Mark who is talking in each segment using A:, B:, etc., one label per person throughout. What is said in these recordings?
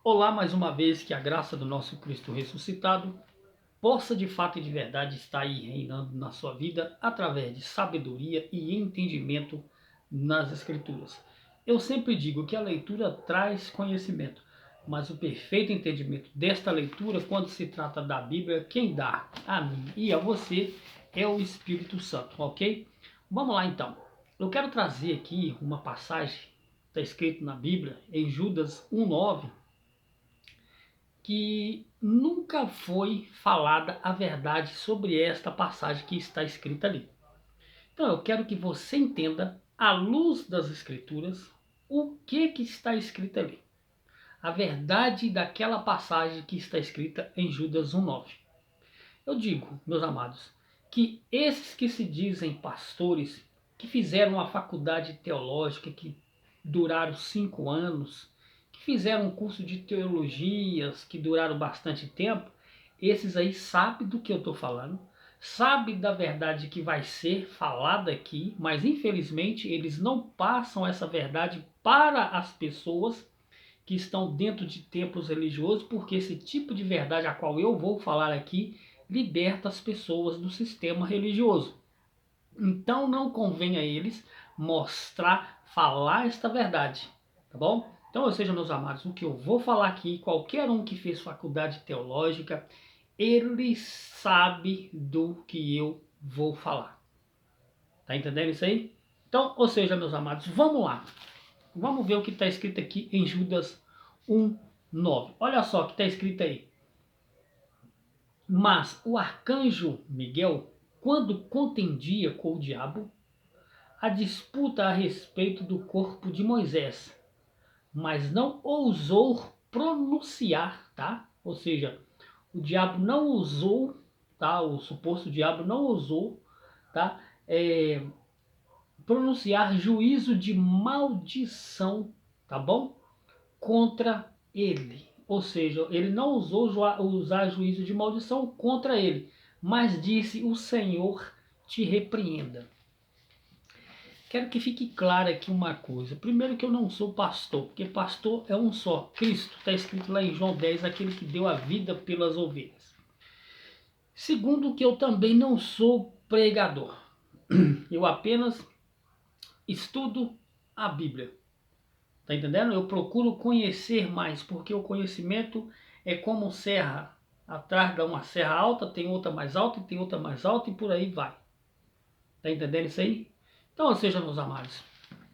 A: Olá, mais uma vez, que a graça do nosso Cristo ressuscitado possa de fato e de verdade estar aí reinando na sua vida através de sabedoria e entendimento nas Escrituras. Eu sempre digo que a leitura traz conhecimento, mas o perfeito entendimento desta leitura, quando se trata da Bíblia, quem dá a mim e a você é o Espírito Santo, ok? Vamos lá então. Eu quero trazer aqui uma passagem, está escrito na Bíblia, em Judas 1,9, que nunca foi falada a verdade sobre esta passagem que está escrita ali. Então eu quero que você entenda, à luz das Escrituras, o que está escrito ali. A verdade daquela passagem que está escrita em Judas 1,9. Eu digo, meus amados, que esses que se dizem pastores, que fizeram uma faculdade teológica, que duraram 5 anos, que fizeram um curso de teologias, que duraram bastante tempo, esses aí sabem do que eu estou falando, sabem da verdade que vai ser falada aqui, mas infelizmente eles não passam essa verdade para as pessoas que estão dentro de templos religiosos, porque esse tipo de verdade a qual eu vou falar aqui liberta as pessoas do sistema religioso. Então não convém a eles mostrar, falar esta verdade, tá bom? Então, ou seja, meus amados, o que eu vou falar aqui, qualquer um que fez faculdade teológica, ele sabe do que eu vou falar. Tá entendendo isso aí? Então, ou seja, meus amados, vamos lá. Vamos ver o que está escrito aqui em Judas 1,9. Olha só o que está escrito aí. Mas o arcanjo Miguel, quando contendia com o diabo, a disputa a respeito do corpo de Moisés, mas não ousou pronunciar, tá? Ou seja, o diabo não ousou, tá? O suposto diabo não ousou, tá? Pronunciar juízo de maldição, tá bom? Contra ele. Ou seja, ele não ousou usar juízo de maldição contra ele, mas disse: o Senhor te repreenda. Quero que fique claro aqui uma coisa. Primeiro, que eu não sou pastor, porque pastor é um só, Cristo. Está escrito lá em João 10, aquele que deu a vida pelas ovelhas. Segundo, que eu também não sou pregador. Eu apenas estudo a Bíblia. Tá entendendo? Eu procuro conhecer mais, porque o conhecimento é como serra. Atrás de uma serra alta, tem outra mais alta, e tem outra mais alta, e por aí vai. Tá entendendo isso aí? Então, ou seja, meus amados,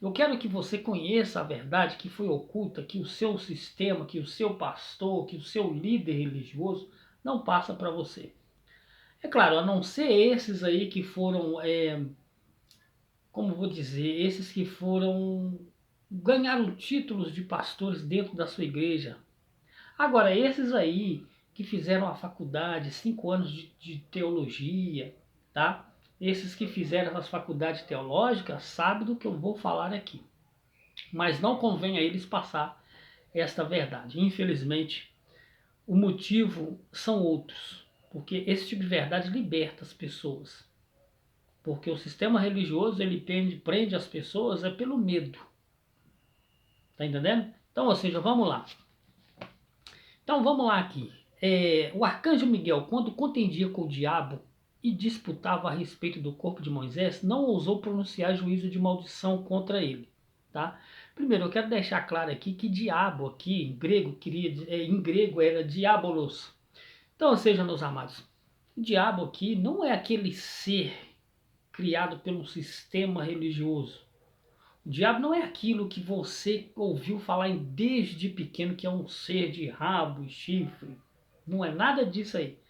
A: eu quero que você conheça a verdade que foi oculta, que o seu sistema, que o seu pastor, que o seu líder religioso não passa para você. É claro, a não ser esses aí que foram, como vou dizer, esses que foram ganharam títulos de pastores dentro da sua igreja. Agora, esses aí que fizeram a faculdade, 5 anos de teologia, tá? Esses que fizeram as faculdades teológicas sabem do que eu vou falar aqui. Mas não convém a eles passar esta verdade. Infelizmente, o motivo são outros. Porque esse tipo de verdade liberta as pessoas. Porque o sistema religioso ele prende as pessoas pelo medo. Tá entendendo? Então, ou seja, vamos lá. Então vamos lá aqui. O arcanjo Miguel, quando contendia com o diabo e disputava a respeito do corpo de Moisés, não ousou pronunciar juízo de maldição contra ele. Tá? Primeiro, eu quero deixar claro aqui que diabo aqui em grego, em grego era diabolos. Então, ou seja, meus amados, o diabo aqui não é aquele ser criado pelo sistema religioso. O diabo não é aquilo que você ouviu falar desde pequeno, que é um ser de rabo e chifre. Não é nada disso aí.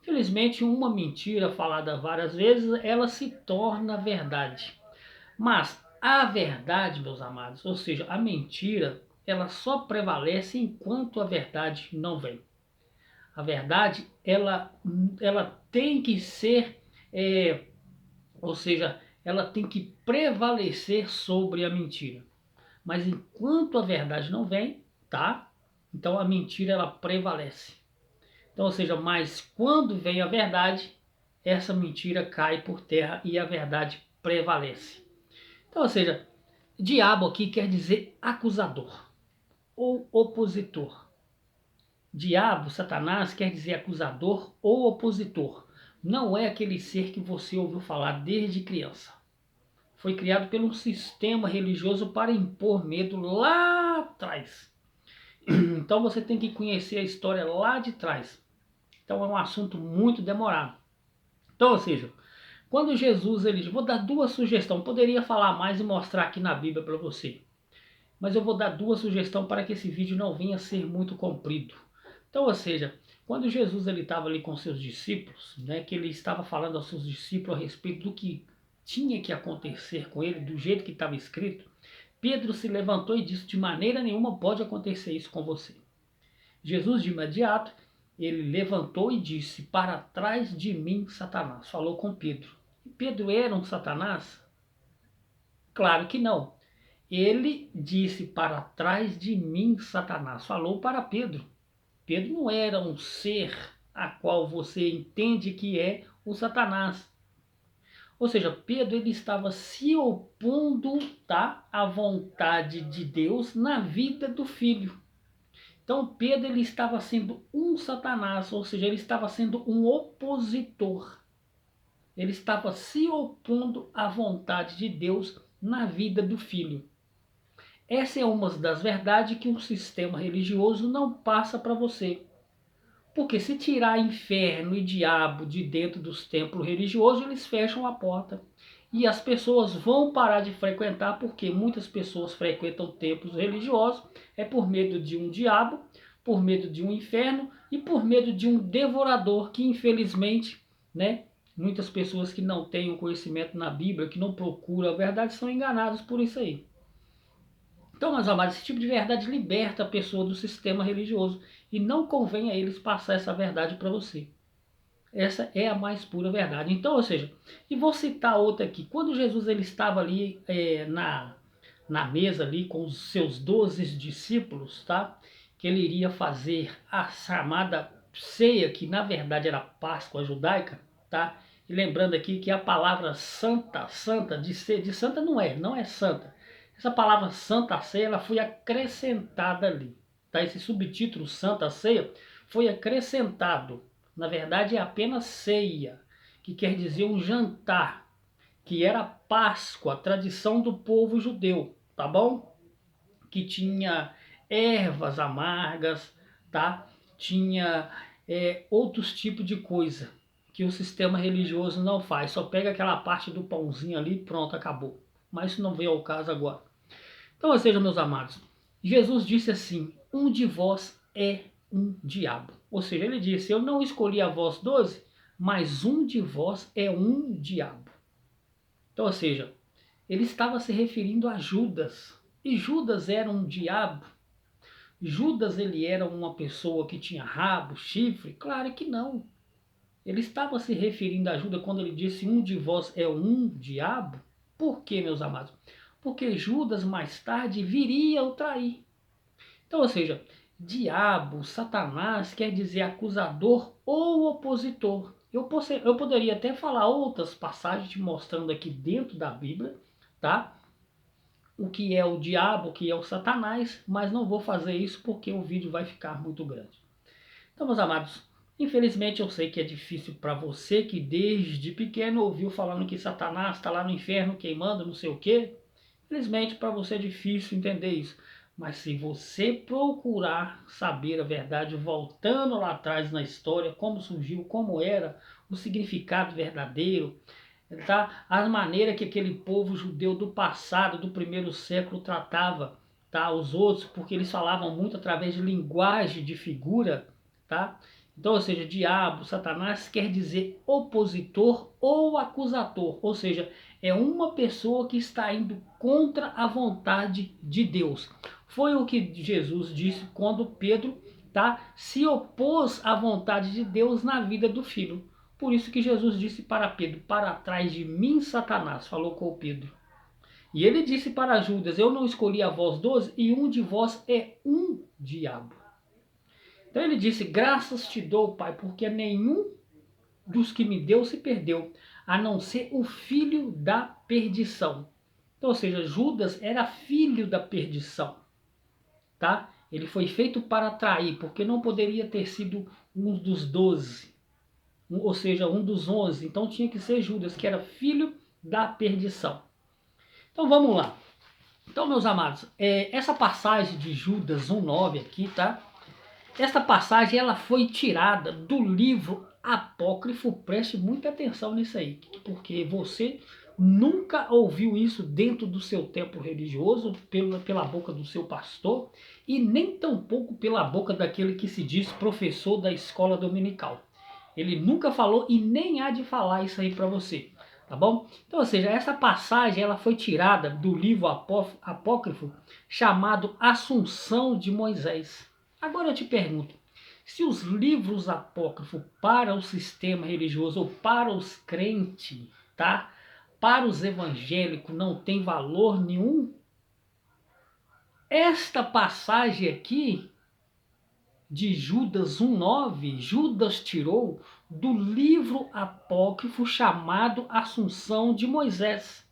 A: Infelizmente, uma mentira falada várias vezes, ela se torna verdade. Mas a verdade, meus amados, ou seja, a mentira, ela só prevalece enquanto a verdade não vem. A verdade, ela tem que ser, ou seja, ela tem que prevalecer sobre a mentira. Mas enquanto a verdade não vem, tá? Então a mentira ela prevalece. Então, ou seja, mas quando vem a verdade, essa mentira cai por terra e a verdade prevalece. Então, ou seja, diabo aqui quer dizer acusador ou opositor. Diabo, Satanás, quer dizer acusador ou opositor. Não é aquele ser que você ouviu falar desde criança. Foi criado pelo sistema religioso para impor medo lá atrás. Então você tem que conhecer a história lá de trás. Então é um assunto muito demorado. Então, ou seja, quando Jesus ele vou dar duas sugestões, poderia falar mais e mostrar aqui na Bíblia para você. Mas eu vou dar duas sugestões para que esse vídeo não venha a ser muito comprido. Então, ou seja, quando Jesus ele estava ali com seus discípulos, né, que ele estava falando aos seus discípulos a respeito do que tinha que acontecer com ele, do jeito que estava escrito, Pedro se levantou e disse: de maneira nenhuma pode acontecer isso com você. Jesus, de imediato, ele levantou e disse: para trás de mim, Satanás. Falou com Pedro. E Pedro era um Satanás? Claro que não. Ele disse: para trás de mim, Satanás. Falou para Pedro. Pedro não era um ser a qual você entende que é o Satanás. Ou seja, Pedro ele estava se opondo, tá, à vontade de Deus na vida do filho. Então Pedro ele estava sendo um Satanás, ou seja, ele estava sendo um opositor. Ele estava se opondo à vontade de Deus na vida do filho. Essa é uma das verdades que o sistema religioso não passa para você. Porque se tirar inferno e diabo de dentro dos templos religiosos, eles fecham a porta. E as pessoas vão parar de frequentar, porque muitas pessoas frequentam templos religiosos é por medo de um diabo, por medo de um inferno e por medo de um devorador que infelizmente, né, muitas pessoas que não têm o conhecimento na Bíblia, que não procuram a verdade, são enganados por isso aí. Então, meus amados, esse tipo de verdade liberta a pessoa do sistema religioso e não convém a eles passar essa verdade para você. Essa é a mais pura verdade. Então, ou seja, e vou citar outra aqui. Quando Jesus ele estava ali na mesa ali com os seus 12 discípulos, tá? Que ele iria fazer a chamada ceia, que na verdade era Páscoa judaica, tá? E lembrando aqui que a palavra santa, santa, de santa não é santa. Essa palavra Santa Ceia ela foi acrescentada ali. Tá? Esse subtítulo Santa Ceia foi acrescentado. Na verdade é apenas ceia, que quer dizer um jantar, que era Páscoa, a tradição do povo judeu, tá bom? Que tinha ervas amargas, tá? Tinha outros tipos de coisa que o sistema religioso não faz. Só pega aquela parte do pãozinho ali e pronto, acabou. Mas isso não veio ao caso agora. Então, ou seja, meus amados, Jesus disse assim: um de vós é um diabo. Ou seja, ele disse: eu não escolhi a vós 12, mas um de vós é um diabo. Então, ou seja, ele estava se referindo a Judas. E Judas era um diabo? Judas ele era uma pessoa que tinha rabo, chifre? Claro que não. Ele estava se referindo a Judas quando ele disse: um de vós é um diabo? Por quê, meus amados? Porque Judas mais tarde viria o trair. Então, ou seja, diabo, Satanás quer dizer acusador ou opositor. Eu poderia até falar outras passagens te mostrando aqui dentro da Bíblia, tá? O que é o diabo, o que é o Satanás, mas não vou fazer isso porque o vídeo vai ficar muito grande. Então, meus amados, infelizmente eu sei que é difícil para você que desde pequeno ouviu falando que Satanás está lá no inferno queimando não sei o quê. Infelizmente para você é difícil entender isso. Mas se você procurar saber a verdade, voltando lá atrás na história, como surgiu, como era, o significado verdadeiro, tá? As maneiras que aquele povo judeu do passado, do primeiro século, tratava, tá? Os outros, porque eles falavam muito através de linguagem de figura, tá? Então, ou seja, diabo, Satanás quer dizer opositor ou acusador, ou seja, é uma pessoa que está indo contra a vontade de Deus. Foi o que Jesus disse quando Pedro, tá, se opôs à vontade de Deus na vida do filho. Por isso que Jesus disse para Pedro: para trás de mim, Satanás, falou com Pedro. E ele disse para Judas: eu não escolhi a vós 12, e um de vós é um diabo. Então ele disse: graças te dou, Pai, porque nenhum dos que me deu se perdeu, a não ser o filho da perdição. Então, ou seja, Judas era filho da perdição, tá? Ele foi feito para trair, porque não poderia ter sido um dos 12, ou seja, um dos 11. Então tinha que ser Judas, que era filho da perdição. Então vamos lá. Então, meus amados, essa passagem de Judas 1,9 aqui, tá? Esta passagem ela foi tirada do livro apócrifo. Preste muita atenção nisso aí, porque você nunca ouviu isso dentro do seu templo religioso, pela boca do seu pastor, e nem tampouco pela boca daquele que se diz professor da escola dominical. Ele nunca falou e nem há de falar isso aí para você, tá bom? Então, ou seja, essa passagem ela foi tirada do livro apócrifo chamado Assunção de Moisés. Agora eu te pergunto, se os livros apócrifos para o sistema religioso ou para os crentes, tá? Para os evangélicos não tem valor nenhum, esta passagem aqui de Judas 1,9, Judas tirou do livro apócrifo chamado Assunção de Moisés.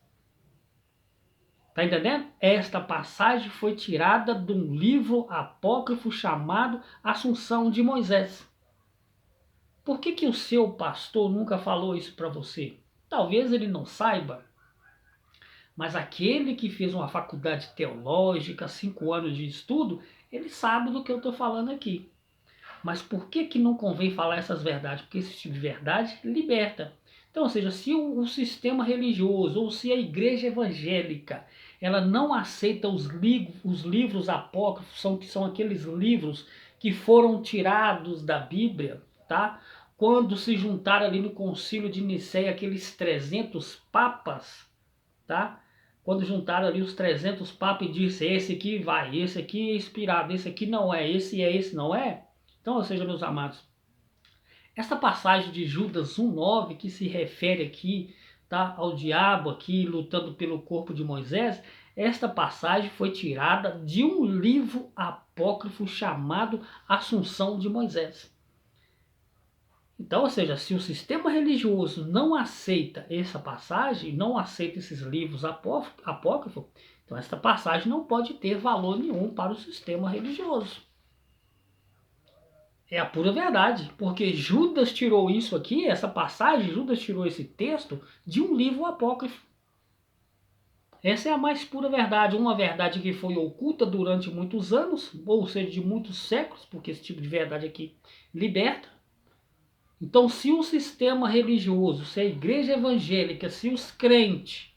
A: Tá entendendo? Esta passagem foi tirada de um livro apócrifo chamado Assunção de Moisés. Por que o seu pastor nunca falou isso para você? Talvez ele não saiba, mas aquele que fez uma faculdade teológica, 5 anos de estudo, ele sabe do que eu estou falando aqui. Mas por que não convém falar essas verdades? Porque esse tipo de verdade liberta. Então, ou seja, se o sistema religioso ou se a igreja evangélica ela não aceita os livros apócrifos, que são aqueles livros que foram tirados da Bíblia, tá? Quando se juntaram ali no concílio de Nicéia aqueles 300 papas, tá? Quando juntaram ali os 300 papas e disse, esse aqui vai, esse aqui é inspirado, esse aqui não é, esse não é. Então, ou seja, meus amados, essa passagem de Judas 1,9 que se refere aqui, tá, ao diabo aqui lutando pelo corpo de Moisés, esta passagem foi tirada de um livro apócrifo chamado Assunção de Moisés. Então, ou seja, se o sistema religioso não aceita essa passagem, não aceita esses livros apócrifos, então esta passagem não pode ter valor nenhum para o sistema religioso. É a pura verdade, porque Judas tirou isso aqui, essa passagem, Judas tirou esse texto de um livro apócrifo. Essa é a mais pura verdade, uma verdade que foi oculta durante muitos anos, ou seja, de muitos séculos, porque esse tipo de verdade aqui liberta. Então, se o sistema religioso, se a igreja evangélica, se os crentes,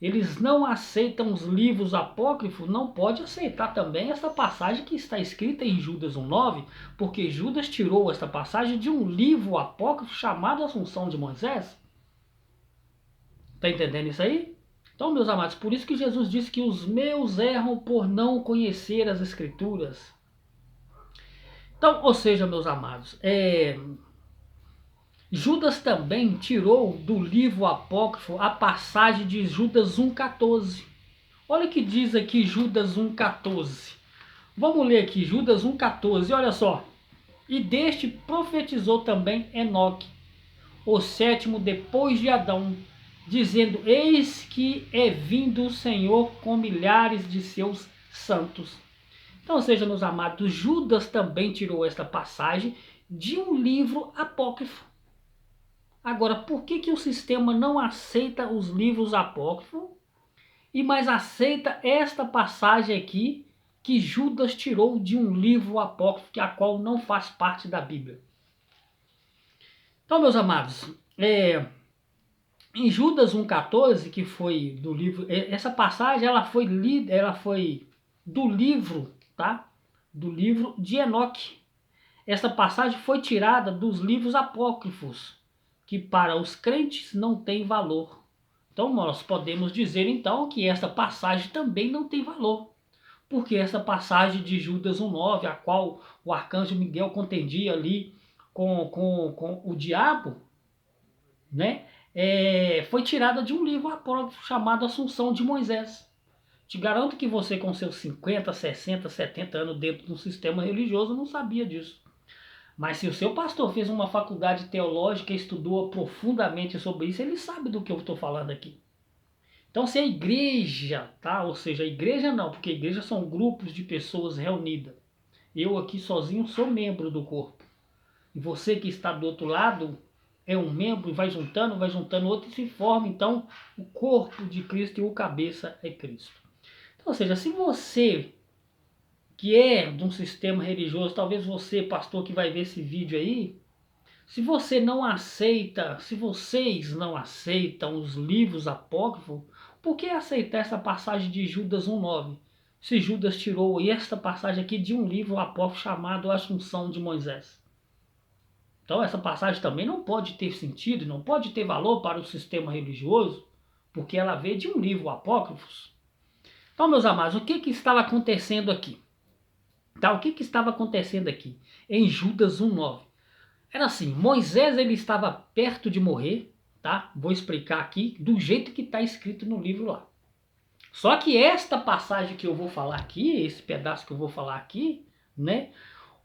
A: eles não aceitam os livros apócrifos, não pode aceitar também esta passagem que está escrita em Judas 1,9, porque Judas tirou esta passagem de um livro apócrifo chamado Assunção de Moisés. Está entendendo isso aí? Então, meus amados, por isso que Jesus disse que os meus erram por não conhecer as Escrituras. Então, ou seja, meus amados, Judas também tirou do livro apócrifo a passagem de Judas 1,14. Olha o que diz aqui Judas 1,14. Vamos ler aqui Judas 1,14. Olha só. E deste profetizou também Enoque, o sétimo depois de Adão, dizendo, eis que é vindo o Senhor com milhares de seus santos. Então, ou seja, meus amados, Judas também tirou esta passagem de um livro apócrifo. Agora, por que o sistema não aceita os livros apócrifos, mas aceita esta passagem aqui que Judas tirou de um livro apócrifo, a qual não faz parte da Bíblia? Então, meus amados, em Judas 1,14, que foi do livro, essa passagem ela foi do livro, tá? Do livro de Enoque. Essa passagem foi tirada dos livros apócrifos, que para os crentes não tem valor. Então nós podemos dizer então que esta passagem também não tem valor, porque essa passagem de Judas 1,9, a qual o arcanjo Miguel contendia ali com o diabo, né, foi tirada de um livro apócrifo chamado Assunção de Moisés. Te garanto que você com seus 50, 60, 70 anos dentro de um sistema religioso não sabia disso. Mas se o seu pastor fez uma faculdade teológica e estudou profundamente sobre isso, ele sabe do que eu estou falando aqui. Então, se a igreja, tá? Ou seja, a igreja não, porque a igreja são grupos de pessoas reunidas. Eu aqui sozinho sou membro do corpo. E você que está do outro lado é um membro e vai juntando outro e se forma, então, o corpo de Cristo e o cabeça é Cristo. Então, ou seja, se você que é de um sistema religioso, talvez você, pastor, que vai ver esse vídeo aí, se você não aceita, se vocês não aceitam os livros apócrifos, por que aceitar essa passagem de Judas 1,9? Se Judas tirou esta passagem aqui de um livro apócrifo chamado Assunção de Moisés. Então essa passagem também não pode ter sentido, não pode ter valor para o sistema religioso, porque ela veio de um livro apócrifo. Então, meus amados, o que estava acontecendo aqui? Tá, o que estava acontecendo aqui? Em Judas 1,9. Era assim, Moisés ele estava perto de morrer, tá? Vou explicar aqui do jeito que está escrito no livro lá. Só que esta passagem que eu vou falar aqui, esse pedaço que eu vou falar aqui, né?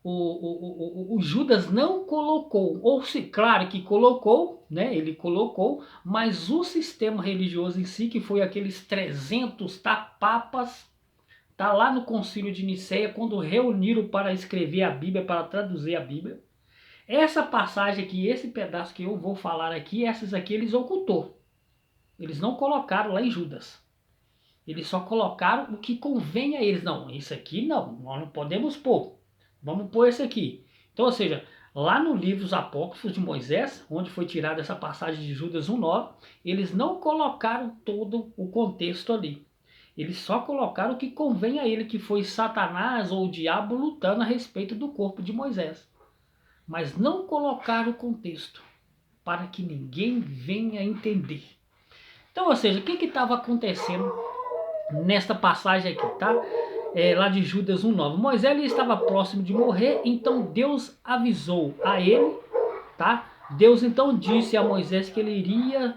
A: O Judas não colocou, ou se claro que colocou, né? Ele colocou, mas o sistema religioso em si, que foi aqueles 300 papas, tá lá no Concílio de Nicéia, quando reuniram para escrever a Bíblia, para traduzir a Bíblia. Essa passagem aqui, esse pedaço que eu vou falar aqui, essas aqui eles ocultou. Eles não colocaram lá em Judas. Eles só colocaram o que convém a eles. Não, isso aqui não, nós não podemos pôr. Vamos pôr esse aqui. Então, ou seja, lá no livro Os Apócrifos de Moisés, onde foi tirada essa passagem de Judas 1,9, eles não colocaram todo o contexto ali. Eles só colocaram o que convém a ele, que foi Satanás ou o diabo lutando a respeito do corpo de Moisés. Mas não colocaram o contexto, para que ninguém venha entender. Então, ou seja, o que estava acontecendo nesta passagem aqui, tá? Lá de Judas 1,9. Moisés ele estava próximo de morrer, então Deus avisou a ele, tá? Deus então disse a Moisés que ele iria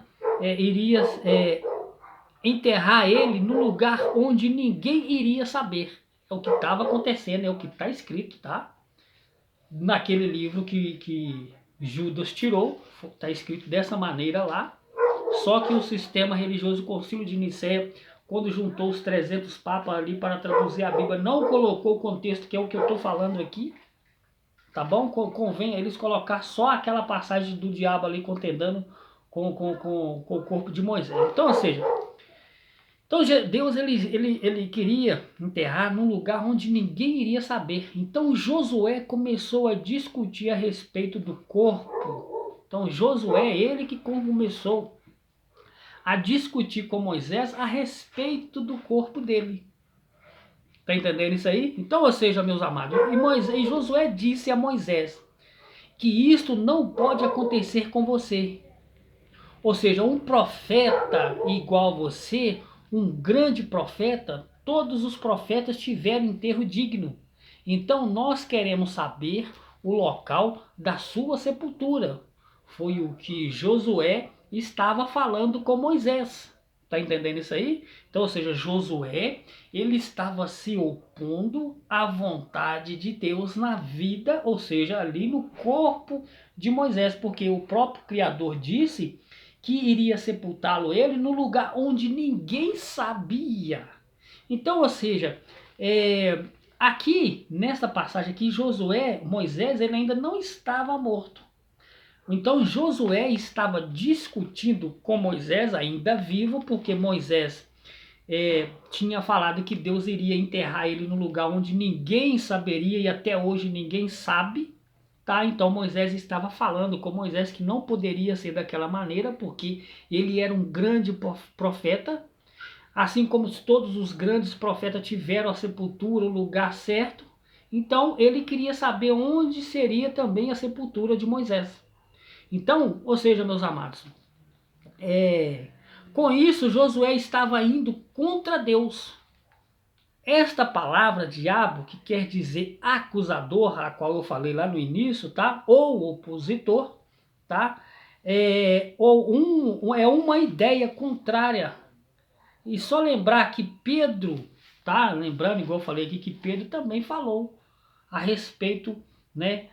A: enterrar ele no lugar onde ninguém iria saber. É o que estava acontecendo, é o que está escrito, tá? Naquele livro que Judas tirou, está escrito dessa maneira lá. Só que o sistema religioso, o Concílio de Nicéia, quando juntou os 300 papas ali para traduzir a Bíblia, não colocou o contexto que é o que eu estou falando aqui, tá bom? Convém a eles colocar só aquela passagem do diabo ali contendendo com o corpo de Moisés. Então, ou seja, então Deus ele queria enterrar num lugar onde ninguém iria saber. Então Josué começou a discutir a respeito do corpo. Então Josué, ele que começou a discutir com Moisés a respeito do corpo dele. Tá entendendo isso aí? Então, ou seja, meus amados, e Josué disse a Moisés que isto não pode acontecer com você. Ou seja, um profeta igual a você, um grande profeta, todos os profetas tiveram enterro digno. Então nós queremos saber o local da sua sepultura. Foi o que Josué estava falando com Moisés. Tá entendendo isso aí? Então, ou seja, Josué, ele estava se opondo à vontade de Deus na vida, ou seja, ali no corpo de Moisés, porque o próprio Criador disse que iria sepultá-lo ele no lugar onde ninguém sabia. Então, ou seja, aqui, nessa passagem aqui, Moisés, ele ainda não estava morto. Então Josué estava discutindo com Moisés, ainda vivo, porque Moisés tinha falado que Deus iria enterrar ele no lugar onde ninguém saberia e até hoje ninguém sabe. Tá? Então Moisés estava falando com Moisés que não poderia ser daquela maneira, porque ele era um grande profeta, assim como todos os grandes profetas tiveram a sepultura, o lugar certo. Então ele queria saber onde seria também a sepultura de Moisés. Então, ou seja, meus amados, com isso Josué estava indo contra Deus. Esta palavra diabo, que quer dizer acusador, a qual eu falei lá no início, tá? Ou opositor, tá? É uma ideia contrária. E só lembrar que Pedro, tá? Lembrando, igual eu falei aqui, que Pedro também falou a respeito, né?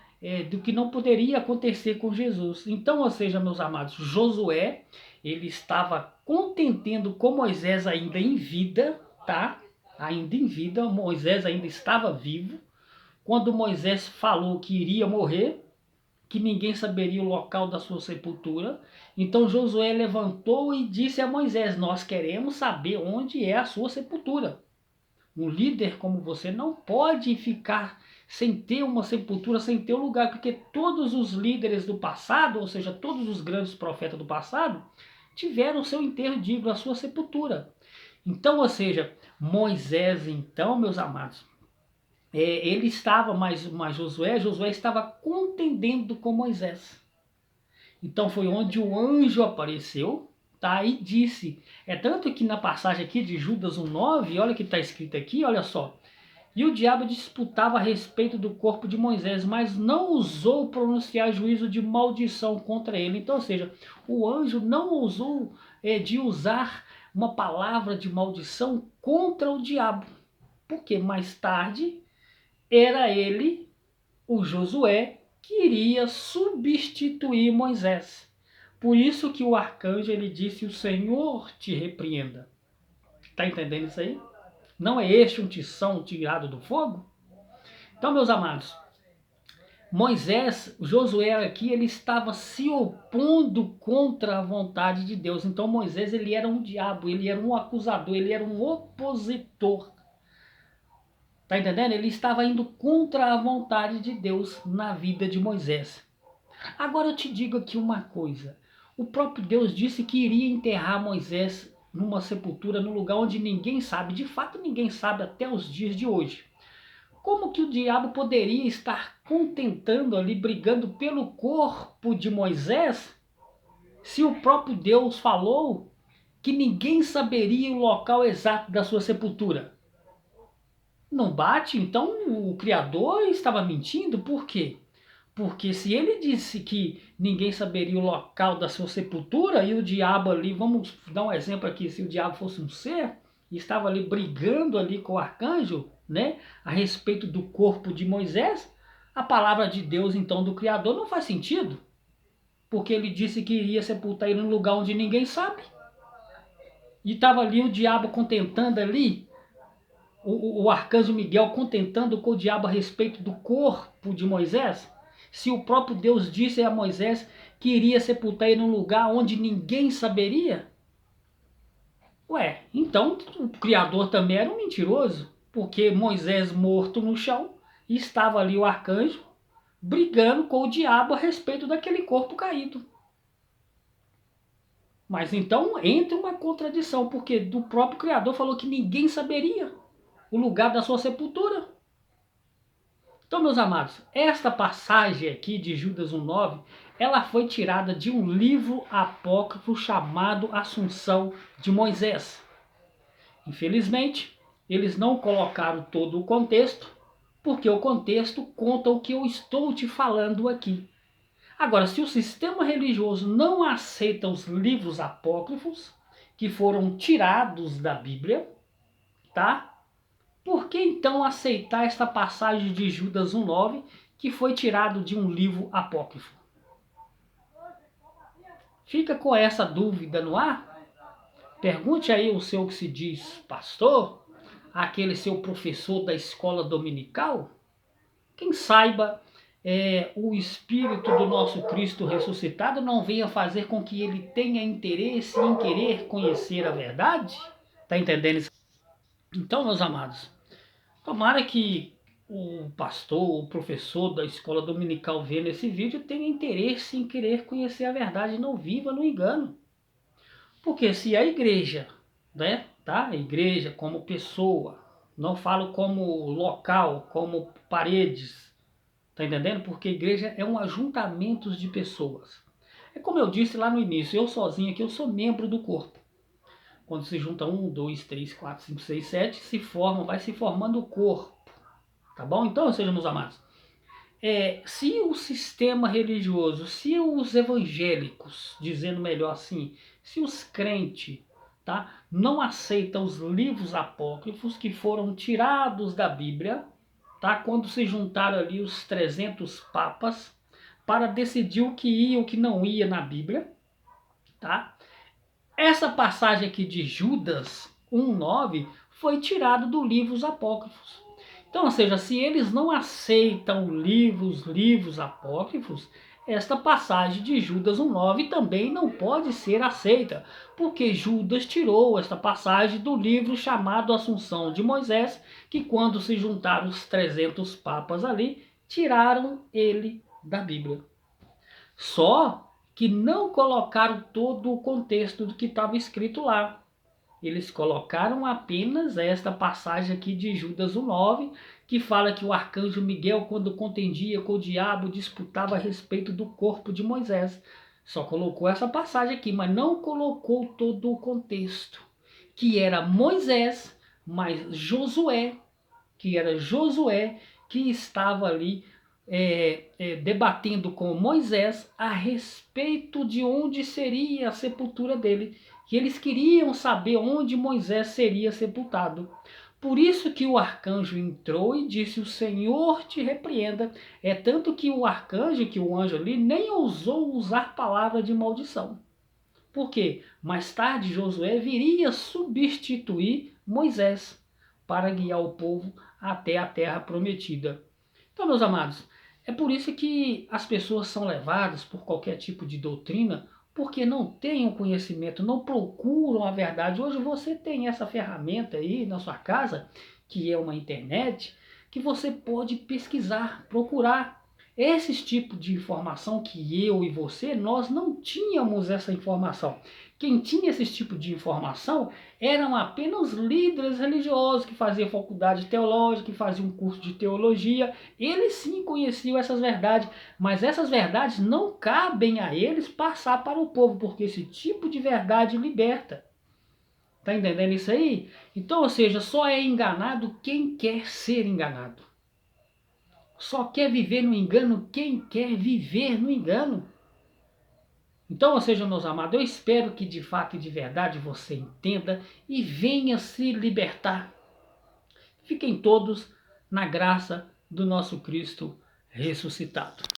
A: do que não poderia acontecer com Jesus. Então, ou seja, meus amados, Josué, ele estava contendendo com Moisés ainda em vida, tá? Ainda em vida, Moisés ainda estava vivo, quando Moisés falou que iria morrer, que ninguém saberia o local da sua sepultura. Então Josué levantou e disse a Moisés: nós queremos saber onde é a sua sepultura. Um líder como você não pode ficar sem ter uma sepultura, sem ter um lugar, porque todos os líderes do passado, ou seja, todos os grandes profetas do passado, tiveram o seu enterro digno, a sua sepultura. Então, ou seja, Moisés, então, meus amados, ele estava, mas Josué estava contendendo com Moisés. Então foi onde o anjo apareceu, tá? E disse, tanto que na passagem aqui de Judas 1,9, olha o que está escrito aqui, olha só. E o diabo disputava a respeito do corpo de Moisés, mas não ousou pronunciar juízo de maldição contra ele. Então, ou seja, o anjo não ousou de usar uma palavra de maldição contra o diabo, porque mais tarde era ele, o Josué, que iria substituir Moisés. Por isso que o arcanjo ele disse: o Senhor te repreenda. Está entendendo isso aí? Não é este um tição tirado do fogo? Então, meus amados, Moisés, Josué aqui, ele estava se opondo contra a vontade de Deus. Então Moisés, ele era um diabo, ele era um acusador, ele era um opositor. Tá entendendo? Ele estava indo contra a vontade de Deus na vida de Moisés. Agora eu te digo aqui uma coisa. O próprio Deus disse que iria enterrar Moisés numa sepultura, num lugar onde ninguém sabe. De fato, ninguém sabe até os dias de hoje. Como que o diabo poderia estar contentando ali, brigando pelo corpo de Moisés, se o próprio Deus falou que ninguém saberia o local exato da sua sepultura? Não bate? Então o Criador estava mentindo? Por quê? Porque se ele disse que ninguém saberia o local da sua sepultura, e o diabo ali, vamos dar um exemplo aqui, se o diabo fosse um ser, e estava ali brigando ali com o arcanjo, né, a respeito do corpo de Moisés, a palavra de Deus, então, do Criador, não faz sentido. Porque ele disse que iria sepultar ele num lugar onde ninguém sabe. E estava ali o diabo contentando ali, o arcanjo Miguel contentando com o diabo a respeito do corpo de Moisés. Se o próprio Deus disse a Moisés que iria sepultar ele num lugar onde ninguém saberia? Ué, então o Criador também era um mentiroso, porque Moisés morto no chão, e estava ali o arcanjo brigando com o diabo a respeito daquele corpo caído. Mas então entra uma contradição, porque do próprio Criador falou que ninguém saberia o lugar da sua sepultura. Então, meus amados, esta passagem aqui de Judas 1,9, ela foi tirada de um livro apócrifo chamado Assunção de Moisés. Infelizmente, eles não colocaram todo o contexto, porque o contexto conta o que eu estou te falando aqui. Agora, se o sistema religioso não aceita os livros apócrifos, que foram tirados da Bíblia, tá? Por que então aceitar esta passagem de Judas 1,9, que foi tirado de um livro apócrifo? Fica com essa dúvida no ar? Pergunte aí o seu que se diz pastor, aquele seu professor da escola dominical. Quem saiba, o Espírito do nosso Cristo ressuscitado não venha fazer com que ele tenha interesse em querer conhecer a verdade? Tá entendendo isso? Então, meus amados, tomara que o pastor, o professor da escola dominical vendo esse vídeo tenha interesse em querer conhecer a verdade e não viva no engano. Porque se a igreja, né, tá? A igreja como pessoa, não falo como local, como paredes, tá entendendo? Porque a igreja é um ajuntamento de pessoas. É como eu disse lá no início, eu sozinho aqui, eu sou membro do corpo. Quando se junta 1, 2, 3, 4, 5, 6, 7, vai se formando o corpo. Tá bom? Então, sejam meus amados, se o sistema religioso, se os evangélicos, dizendo melhor assim, se os crentes, tá, não aceitam os livros apócrifos que foram tirados da Bíblia, tá? Quando se juntaram ali os 300 papas para decidir o que ia e o que não ia na Bíblia, tá? Essa passagem aqui de Judas 1:9 foi tirado do livro Os Apócrifos. Então, ou seja, se eles não aceitam livros apócrifos, esta passagem de Judas 1:9 também não pode ser aceita, porque Judas tirou esta passagem do livro chamado Assunção de Moisés, que quando se juntaram os 300 papas ali, tiraram ele da Bíblia. Só que não colocaram todo o contexto do que estava escrito lá. Eles colocaram apenas esta passagem aqui de Judas 1:9, que fala que o arcanjo Miguel, quando contendia com o diabo, disputava a respeito do corpo de Moisés. Só colocou essa passagem aqui, mas não colocou todo o contexto, que era Moisés, mas Josué, que estava ali debatendo com Moisés a respeito de onde seria a sepultura dele, que eles queriam saber onde Moisés seria sepultado. Por isso que o arcanjo entrou e disse: o Senhor te repreenda. É tanto que o arcanjo, que o anjo ali, nem ousou usar palavra de maldição. Por quê? Mais tarde Josué viria substituir Moisés para guiar o povo até a terra prometida. Então, meus amados, é por isso que as pessoas são levadas por qualquer tipo de doutrina, porque não têm o conhecimento, não procuram a verdade. Hoje você tem essa ferramenta aí na sua casa, que é uma internet, que você pode pesquisar, procurar esses tipos de informação que eu e você, nós não tínhamos essa informação. Quem tinha esse tipo de informação eram apenas líderes religiosos que faziam faculdade teológica, que faziam curso de teologia. Eles sim conheciam essas verdades, mas essas verdades não cabem a eles passar para o povo, porque esse tipo de verdade liberta. Tá entendendo isso aí? Então, ou seja, só é enganado quem quer ser enganado. Só quer viver no engano quem quer viver no engano. Então, ou seja, meus amados, eu espero que de fato e de verdade você entenda e venha se libertar. Fiquem todos na graça do nosso Cristo ressuscitado.